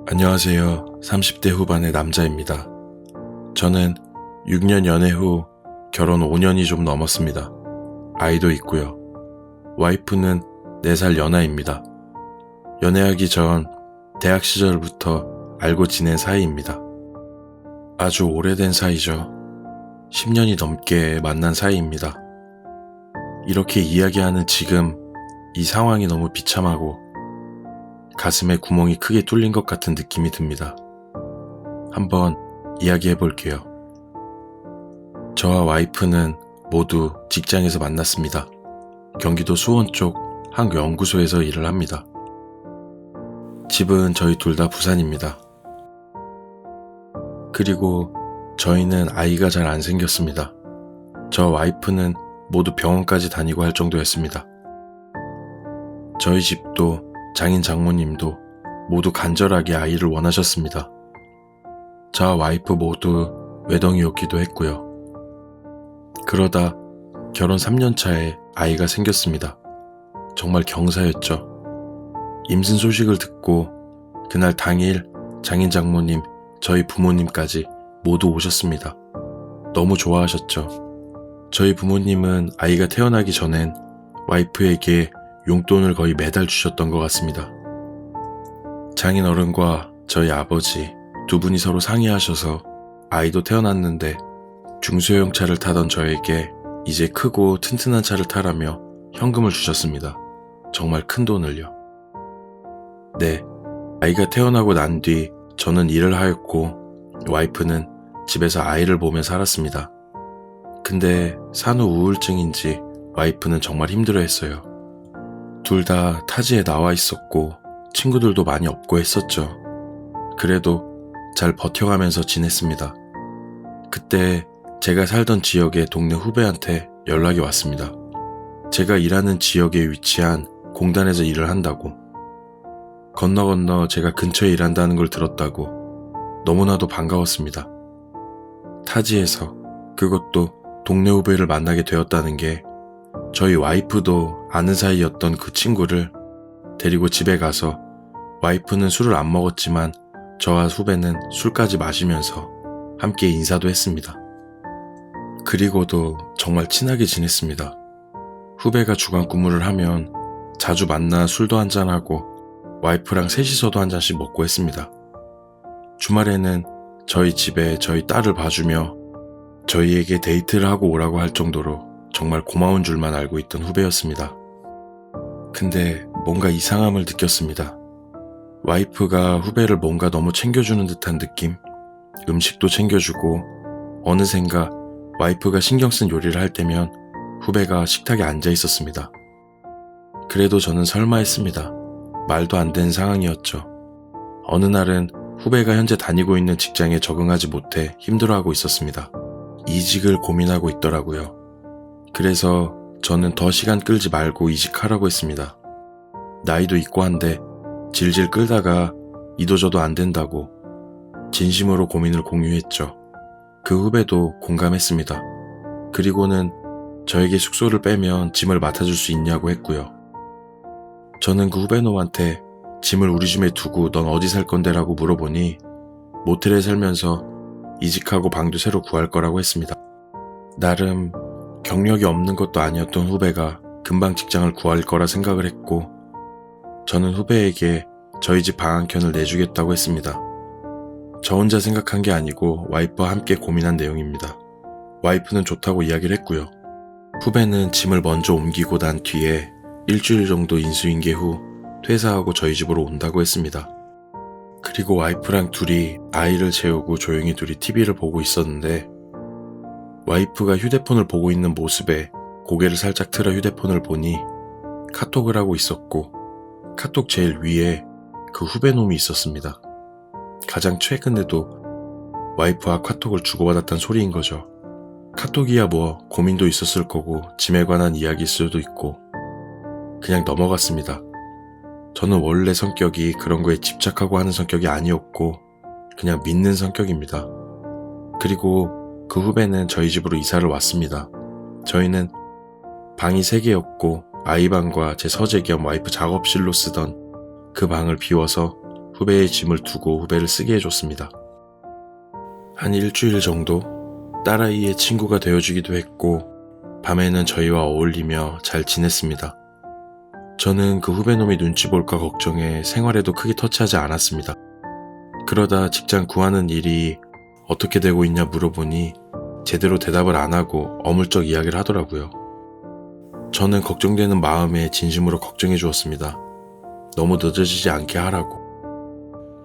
안녕하세요. 30대 후반의 남자입니다. 저는 6년 연애 후 결혼 5년이 좀 넘었습니다. 아이도 있고요. 와이프는 4살 연하입니다. 연애하기 전 대학 시절부터 알고 지낸 사이입니다. 아주 오래된 사이죠. 10년이 넘게 만난 사이입니다. 이렇게 이야기하는 지금 이 상황이 너무 비참하고 가슴에 구멍이 크게 뚫린 것 같은 느낌이 듭니다. 한번 이야기해 볼게요. 저와 와이프는 모두 직장에서 만났습니다. 경기도 수원 쪽 한 연구소에서 일을 합니다. 집은 저희 둘 다 부산입니다. 그리고 저희는 아이가 잘 안 생겼습니다. 저 와이프는 모두 병원까지 다니고 할 정도였습니다. 저희 집도 장인 장모님도 모두 간절하게 아이를 원하셨습니다. 저와 와이프 모두 외동이었기도 했고요. 그러다 결혼 3년 차에 아이가 생겼습니다. 정말 경사였죠. 임신 소식을 듣고 그날 당일 장인 장모님, 저희 부모님까지 모두 오셨습니다. 너무 좋아하셨죠. 저희 부모님은 아이가 태어나기 전엔 와이프에게 용돈을 거의 매달 주셨던 것 같습니다. 장인 어른과 저희 아버지 두 분이 서로 상의하셔서 아이도 태어났는데 중소형 차를 타던 저에게 이제 크고 튼튼한 차를 타라며 현금을 주셨습니다. 정말 큰 돈을요. 네, 아이가 태어나고 난 뒤 저는 일을 하였고 와이프는 집에서 아이를 보며 살았습니다. 근데 산후 우울증인지 와이프는 정말 힘들어했어요. 둘 다 타지에 나와 있었고 친구들도 많이 없고 했었죠. 그래도 잘 버텨가면서 지냈습니다. 그때 제가 살던 지역의 동네 후배한테 연락이 왔습니다. 제가 일하는 지역에 위치한 공단에서 일을 한다고, 건너 제가 근처에 일한다는 걸 들었다고. 너무나도 반가웠습니다. 타지에서, 그것도 동네 후배를 만나게 되었다는 게 저희 와이프도 아는 사이였던 그 친구를 데리고 집에 가서 와이프는 술을 안 먹었지만 저와 후배는 술까지 마시면서 함께 인사도 했습니다. 그리고도 정말 친하게 지냈습니다. 후배가 주간 근무를 하면 자주 만나 술도 한잔하고 와이프랑 셋이서도 한 잔씩 먹고 했습니다. 주말에는 저희 집에 저희 딸을 봐주며 저희에게 데이트를 하고 오라고 할 정도로 정말 고마운 줄만 알고 있던 후배였습니다. 근데 뭔가 이상함을 느꼈습니다. 와이프가 후배를 뭔가 너무 챙겨주는 듯한 느낌? 음식도 챙겨주고 어느샌가 와이프가 신경 쓴 요리를 할 때면 후배가 식탁에 앉아 있었습니다. 그래도 저는 설마 했습니다. 말도 안 되는 상황이었죠. 어느 날은 후배가 현재 다니고 있는 직장에 적응하지 못해 힘들어하고 있었습니다. 이직을 고민하고 있더라고요. 그래서 저는 더 시간 끌지 말고 이직하라고 했습니다. 나이도 있고 한데 질질 끌다가 이도저도 안 된다고 진심으로 고민을 공유했죠. 그 후배도 공감했습니다. 그리고는 저에게 숙소를 빼면 짐을 맡아줄 수 있냐고 했고요. 저는 그 후배놈한테 짐을 우리 집에 두고 넌 어디 살 건데 라고 물어보니 모텔에 살면서 이직하고 방도 새로 구할 거라고 했습니다. 나름 경력이 없는 것도 아니었던 후배가 금방 직장을 구할 거라 생각을 했고 저는 후배에게 저희 집 방 한 켠을 내주겠다고 했습니다. 저 혼자 생각한 게 아니고 와이프와 함께 고민한 내용입니다. 와이프는 좋다고 이야기를 했고요. 후배는 짐을 먼저 옮기고 난 뒤에 일주일 정도 인수인계 후 퇴사하고 저희 집으로 온다고 했습니다. 그리고 와이프랑 둘이 아이를 재우고 조용히 둘이 TV를 보고 있었는데 와이프가 휴대폰을 보고 있는 모습에 고개를 살짝 틀어 휴대폰을 보니 카톡을 하고 있었고 카톡 제일 위에 그 후배놈이 있었습니다. 가장 최근에도 와이프와 카톡을 주고받았단 소리인 거죠. 카톡이야 뭐 고민도 있었을 거고 짐에 관한 이야기일 수도 있고 그냥 넘어갔습니다. 저는 원래 성격이 그런 거에 집착하고 하는 성격이 아니었고 그냥 믿는 성격입니다. 그리고 그 후배는 저희 집으로 이사를 왔습니다. 저희는 방이 3개였고 아이방과 제 서재 겸 와이프 작업실로 쓰던 그 방을 비워서 후배의 짐을 두고 후배를 쓰게 해줬습니다. 한 일주일 정도 딸아이의 친구가 되어주기도 했고 밤에는 저희와 어울리며 잘 지냈습니다. 저는 그 후배놈이 눈치 볼까 걱정해 생활에도 크게 터치하지 않았습니다. 그러다 직장 구하는 일이 어떻게 되고 있냐 물어보니 제대로 대답을 안 하고 어물쩍 이야기를 하더라고요. 저는 걱정되는 마음에 진심으로 걱정해 주었습니다. 너무 늦어지지 않게 하라고.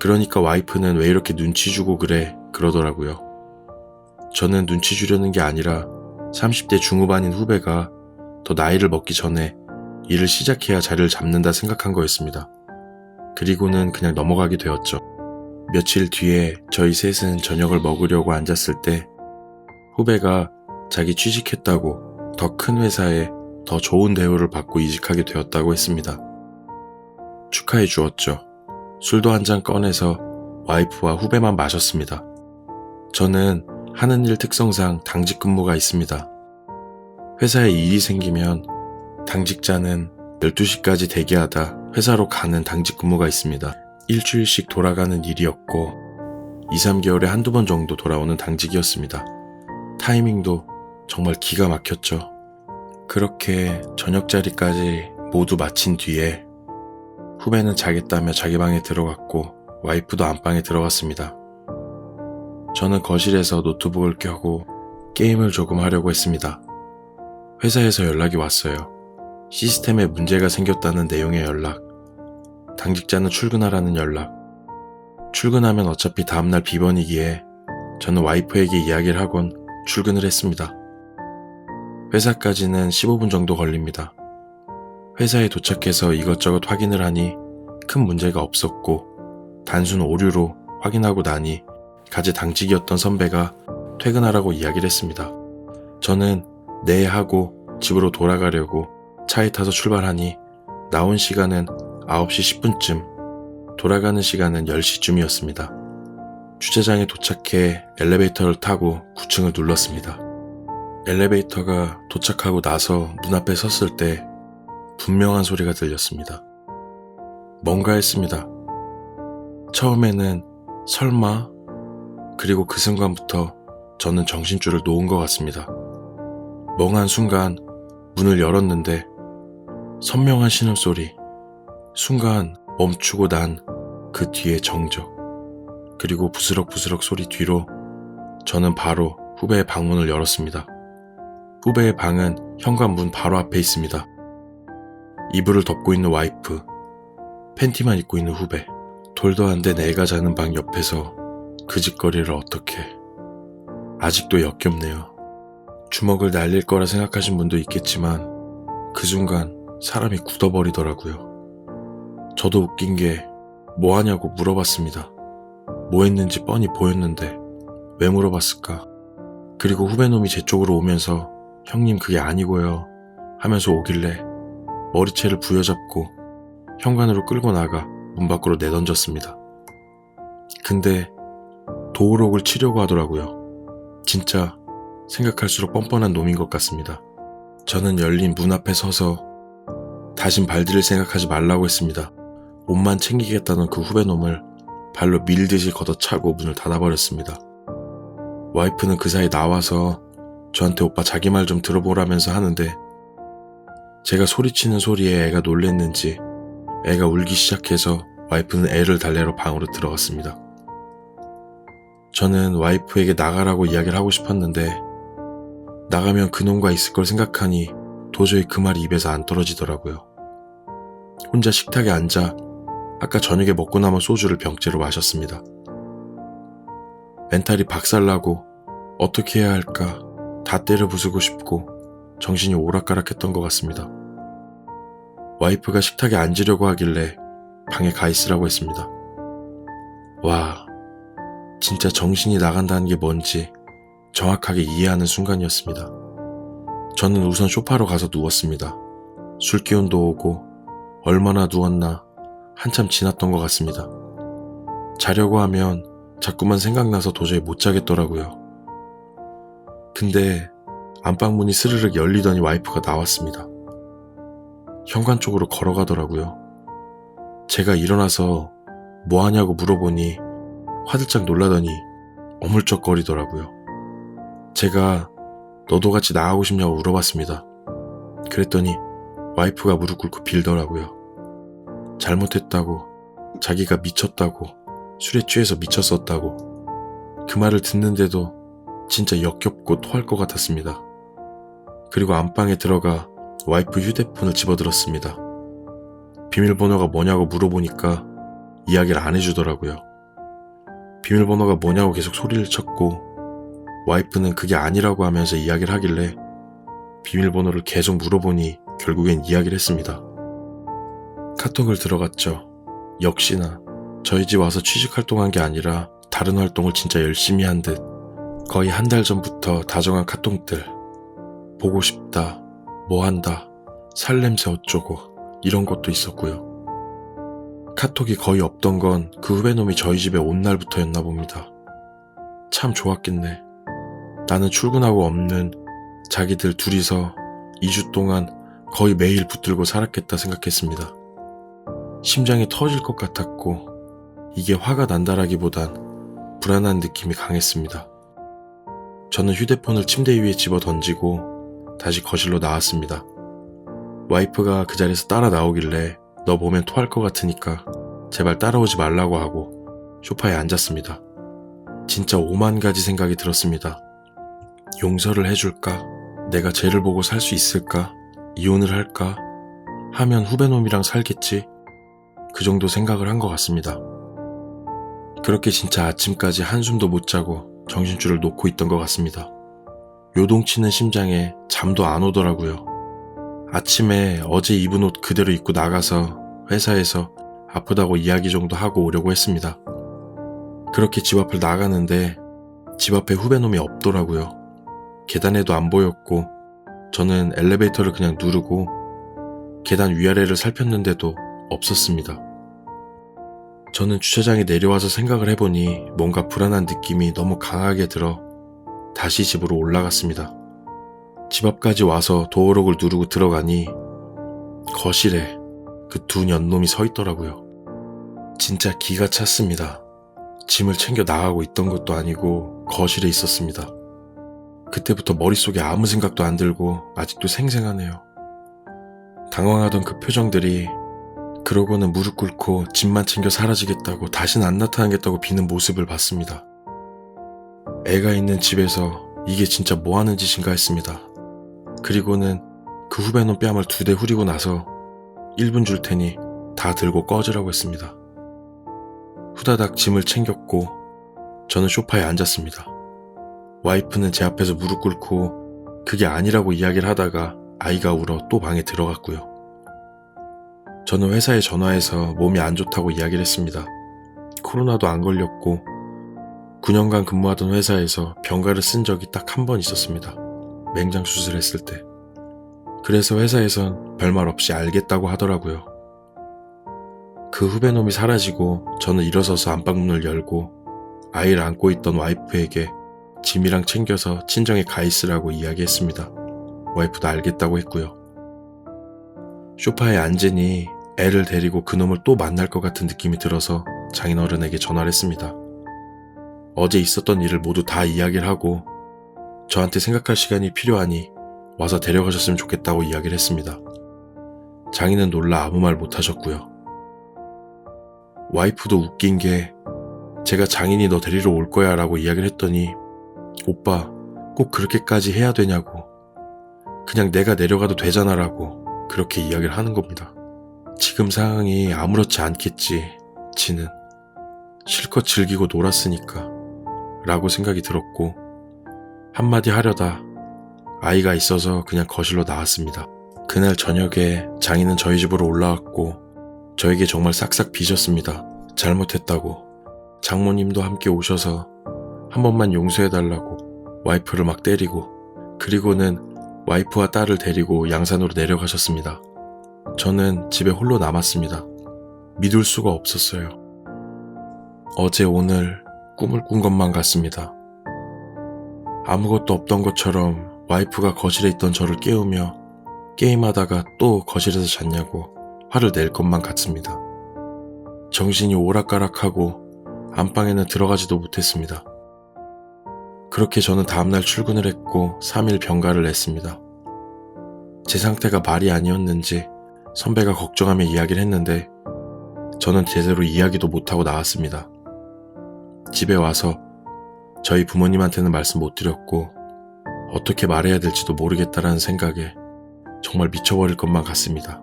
그러니까 와이프는 왜 이렇게 눈치 주고 그래 그러더라고요. 저는 눈치 주려는 게 아니라 30대 중후반인 후배가 더 나이를 먹기 전에 일을 시작해야 자리를 잡는다 생각한 거였습니다. 그리고는 그냥 넘어가게 되었죠. 며칠 뒤에 저희 셋은 저녁을 먹으려고 앉았을 때 후배가 자기 취직했다고 더 큰 회사에 더 좋은 대우를 받고 이직하게 되었다고 했습니다. 축하해 주었죠. 술도 한 잔 꺼내서 와이프와 후배만 마셨습니다. 저는 하는 일 특성상 당직 근무가 있습니다. 회사에 일이 생기면 당직자는 12시까지 대기하다 회사로 가는 당직 근무가 있습니다. 일주일씩 돌아가는 일이었고 2, 3개월에 한두 번 정도 돌아오는 당직이었습니다. 타이밍도 정말 기가 막혔죠. 그렇게 저녁자리까지 모두 마친 뒤에 후배는 자겠다며 자기 방에 들어갔고 와이프도 안방에 들어갔습니다. 저는 거실에서 노트북을 켜고 게임을 조금 하려고 했습니다. 회사에서 연락이 왔어요. 시스템에 문제가 생겼다는 내용의 연락. 당직자는 출근하라는 연락. 출근하면 어차피 다음날 비번이기에 저는 와이프에게 이야기를 하곤 출근을 했습니다. 회사까지는 15분 정도 걸립니다. 회사에 도착해서 이것저것 확인을 하니 큰 문제가 없었고 단순 오류로 확인하고 나니 가지 당직이었던 선배가 퇴근하라고 이야기를 했습니다. 저는 네 하고 집으로 돌아가려고 차에 타서 출발하니 나온 시간은 9시 10분쯤, 돌아가는 시간은 10시쯤이었습니다. 주차장에 도착해 엘리베이터를 타고 9층을 눌렀습니다. 엘리베이터가 도착하고 나서 문 앞에 섰을 때 분명한 소리가 들렸습니다. 뭔가 했습니다. 처음에는 설마? 그리고 그 순간부터 저는 정신줄을 놓은 것 같습니다. 멍한 순간 문을 열었는데 선명한 신음소리, 순간 멈추고 난 그 뒤에 정적, 그리고 부스럭부스럭 소리 뒤로 저는 바로 후배의 방문을 열었습니다. 후배의 방은 현관문 바로 앞에 있습니다. 이불을 덮고 있는 와이프, 팬티만 입고 있는 후배, 돌도 안 된 애가 자는 방 옆에서 그 짓거리를 어떻게. 아직도 역겹네요. 주먹을 날릴 거라 생각하신 분도 있겠지만 그 순간 사람이 굳어버리더라고요. 저도 웃긴 게 뭐하냐고 물어봤습니다. 뭐 했는지 뻔히 보였는데 왜 물어봤을까? 그리고 후배놈이 제 쪽으로 오면서 형님 그게 아니고요 하면서 오길래 머리채를 부여잡고 현관으로 끌고 나가 문 밖으로 내던졌습니다. 근데 도우록을 치려고 하더라고요. 진짜 생각할수록 뻔뻔한 놈인 것 같습니다. 저는 열린 문 앞에 서서 다신 발디딜 생각하지 말라고 했습니다. 옷만 챙기겠다는 그 후배놈을 발로 밀듯이 걷어차고 문을 닫아버렸습니다. 와이프는 그 사이 나와서 저한테 오빠 자기 말 좀 들어보라면서 하는데 제가 소리치는 소리에 애가 놀랬는지 애가 울기 시작해서 와이프는 애를 달래러 방으로 들어갔습니다. 저는 와이프에게 나가라고 이야기를 하고 싶었는데 나가면 그놈과 있을 걸 생각하니 도저히 그 말이 입에서 안 떨어지더라고요. 혼자 식탁에 앉아 아까 저녁에 먹고 남은 소주를 병째로 마셨습니다. 멘탈이 박살나고 어떻게 해야 할까 다 때려 부수고 싶고 정신이 오락가락했던 것 같습니다. 와이프가 식탁에 앉으려고 하길래 방에 가 있으라고 했습니다. 와, 진짜 정신이 나간다는 게 뭔지 정확하게 이해하는 순간이었습니다. 저는 우선 소파로 가서 누웠습니다. 술 기운도 오고 얼마나 누웠나 한참 지났던 것 같습니다. 자려고 하면 자꾸만 생각나서 도저히 못 자겠더라고요. 근데 안방문이 스르륵 열리더니 와이프가 나왔습니다. 현관 쪽으로 걸어가더라고요. 제가 일어나서 뭐하냐고 물어보니 화들짝 놀라더니 어물쩍거리더라고요. 제가 너도 같이 나가고 싶냐고 물어봤습니다. 그랬더니 와이프가 무릎 꿇고 빌더라고요. 잘못했다고, 자기가 미쳤다고, 술에 취해서 미쳤었다고. 그 말을 듣는데도 진짜 역겹고 토할 것 같았습니다. 그리고 안방에 들어가 와이프 휴대폰을 집어들었습니다. 비밀번호가 뭐냐고 물어보니까 이야기를 안 해주더라고요. 비밀번호가 뭐냐고 계속 소리를 쳤고 와이프는 그게 아니라고 하면서 이야기를 하길래 비밀번호를 계속 물어보니 결국엔 이야기를 했습니다. 카톡을 들어갔죠. 역시나 저희 집 와서 취직활동한 게 아니라 다른 활동을 진짜 열심히 한 듯 거의 한 달 전부터 다정한 카톡들, 보고 싶다, 뭐 한다, 살냄새 어쩌고 이런 것도 있었고요. 카톡이 거의 없던 건 그 후배놈이 저희 집에 온 날부터였나 봅니다. 참 좋았겠네. 나는 출근하고 없는 자기들 둘이서 2주 동안 거의 매일 붙들고 살았겠다 생각했습니다. 심장이 터질 것 같았고 이게 화가 난다라기보단 불안한 느낌이 강했습니다. 저는 휴대폰을 침대 위에 집어 던지고 다시 거실로 나왔습니다. 와이프가 그 자리에서 따라 나오길래 너 보면 토할 것 같으니까 제발 따라오지 말라고 하고 소파에 앉았습니다. 진짜 오만 가지 생각이 들었습니다. 용서를 해줄까? 내가 쟤를 보고 살 수 있을까? 이혼을 할까? 하면 후배놈이랑 살겠지? 그 정도 생각을 한 것 같습니다. 그렇게 진짜 아침까지 한숨도 못 자고 정신줄을 놓고 있던 것 같습니다. 요동치는 심장에 잠도 안 오더라고요. 아침에 어제 입은 옷 그대로 입고 나가서 회사에서 아프다고 이야기 정도 하고 오려고 했습니다. 그렇게 집 앞을 나가는데 집 앞에 후배놈이 없더라고요. 계단에도 안 보였고 저는 엘리베이터를 그냥 누르고 계단 위아래를 살폈는데도 없었습니다. 저는 주차장에 내려와서 생각을 해보니 뭔가 불안한 느낌이 너무 강하게 들어 다시 집으로 올라갔습니다. 집 앞까지 와서 도어록을 누르고 들어가니 거실에 그 두 년놈이 서 있더라고요. 진짜 기가 찼습니다. 짐을 챙겨 나가고 있던 것도 아니고 거실에 있었습니다. 그때부터 머릿속에 아무 생각도 안 들고 아직도 생생하네요. 당황하던 그 표정들이 그러고는 무릎 꿇고 짐만 챙겨 사라지겠다고 다신 안 나타나겠다고 비는 모습을 봤습니다. 애가 있는 집에서 이게 진짜 뭐 하는 짓인가 했습니다. 그리고는 그 후배놈 뺨을 2대 후리고 나서 1분 줄 테니 다 들고 꺼지라고 했습니다. 후다닥 짐을 챙겼고 저는 소파에 앉았습니다. 와이프는 제 앞에서 무릎 꿇고 그게 아니라고 이야기를 하다가 아이가 울어 또 방에 들어갔고요. 저는 회사에 전화해서 몸이 안 좋다고 이야기를 했습니다. 코로나도 안 걸렸고 9년간 근무하던 회사에서 병가를 쓴 적이 딱 한 번 있었습니다. 맹장 수술했을 때. 그래서 회사에선 별말 없이 알겠다고 하더라고요. 그 후배놈이 사라지고 저는 일어서서 안방문을 열고 아이를 안고 있던 와이프에게 짐이랑 챙겨서 친정에 가 있으라고 이야기했습니다. 와이프도 알겠다고 했고요. 소파에 앉으니 애를 데리고 그놈을 또 만날 것 같은 느낌이 들어서 장인어른에게 전화를 했습니다. 어제 있었던 일을 모두 다 이야기를 하고 저한테 생각할 시간이 필요하니 와서 데려가셨으면 좋겠다고 이야기를 했습니다. 장인은 놀라 아무 말 못하셨고요. 와이프도 웃긴 게 제가 장인이 너 데리러 올 거야 라고 이야기를 했더니 오빠 꼭 그렇게까지 해야 되냐고 그냥 내가 내려가도 되잖아 라고 그렇게 이야기를 하는 겁니다. 지금 상황이 아무렇지 않겠지. 지는 실컷 즐기고 놀았으니까 라고 생각이 들었고 한마디 하려다 아이가 있어서 그냥 거실로 나왔습니다. 그날 저녁에 장인은 저희 집으로 올라왔고 저에게 정말 싹싹 비셨습니다. 잘못했다고. 장모님도 함께 오셔서 한 번만 용서해달라고 와이프를 막 때리고 그리고는 와이프와 딸을 데리고 양산으로 내려가셨습니다. 저는 집에 홀로 남았습니다. 믿을 수가 없었어요. 어제 오늘 꿈을 꾼 것만 같습니다. 아무것도 없던 것처럼 와이프가 거실에 있던 저를 깨우며 게임하다가 또 거실에서 잤냐고 화를 낼 것만 같습니다. 정신이 오락가락하고 안방에는 들어가지도 못했습니다. 그렇게 저는 다음날 출근을 했고 3일 병가를 냈습니다. 제 상태가 말이 아니었는지 선배가 걱정하며 이야기를 했는데 저는 제대로 이야기도 못하고 나왔습니다. 집에 와서 저희 부모님한테는 말씀 못 드렸고 어떻게 말해야 될지도 모르겠다라는 생각에 정말 미쳐버릴 것만 같습니다.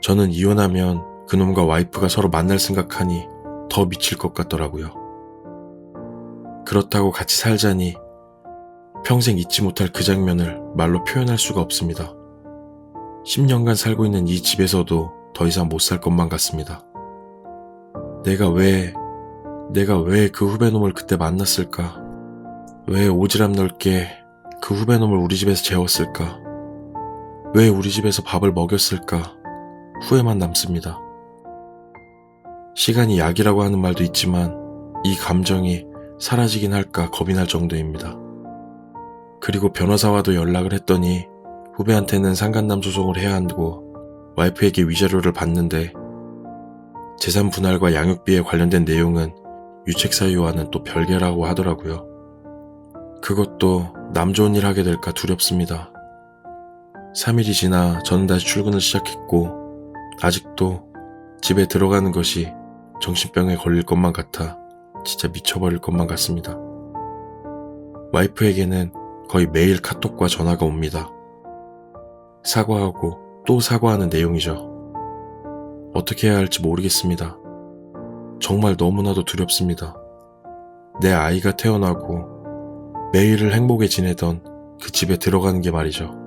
저는 이혼하면 그놈과 와이프가 서로 만날 생각하니 더 미칠 것 같더라고요. 그렇다고 같이 살자니 평생 잊지 못할 그 장면을 말로 표현할 수가 없습니다. 10년간 살고 있는 이 집에서도 더 이상 못 살 것만 같습니다. 내가 왜 그 후배놈을 그때 만났을까? 왜 오지랖 넓게 그 후배놈을 우리 집에서 재웠을까? 왜 우리 집에서 밥을 먹였을까? 후회만 남습니다. 시간이 약이라고 하는 말도 있지만 이 감정이 사라지긴 할까 겁이 날 정도입니다. 그리고 변호사와도 연락을 했더니 후배한테는 상간남 소송을 해야 한다고 와이프에게 위자료를 받는데 재산 분할과 양육비에 관련된 내용은 유책 사유와는 또 별개라고 하더라고요. 그것도 남 좋은 일 하게 될까 두렵습니다. 3일이 지나 저는 다시 출근을 시작했고 아직도 집에 들어가는 것이 정신병에 걸릴 것만 같아 진짜 미쳐버릴 것만 같습니다. 와이프에게는 거의 매일 카톡과 전화가 옵니다. 사과하고 또 사과하는 내용이죠. 어떻게 해야 할지 모르겠습니다. 정말 너무나도 두렵습니다. 내 아이가 태어나고 매일을 행복에 지내던 그 집에 들어가는 게 말이죠.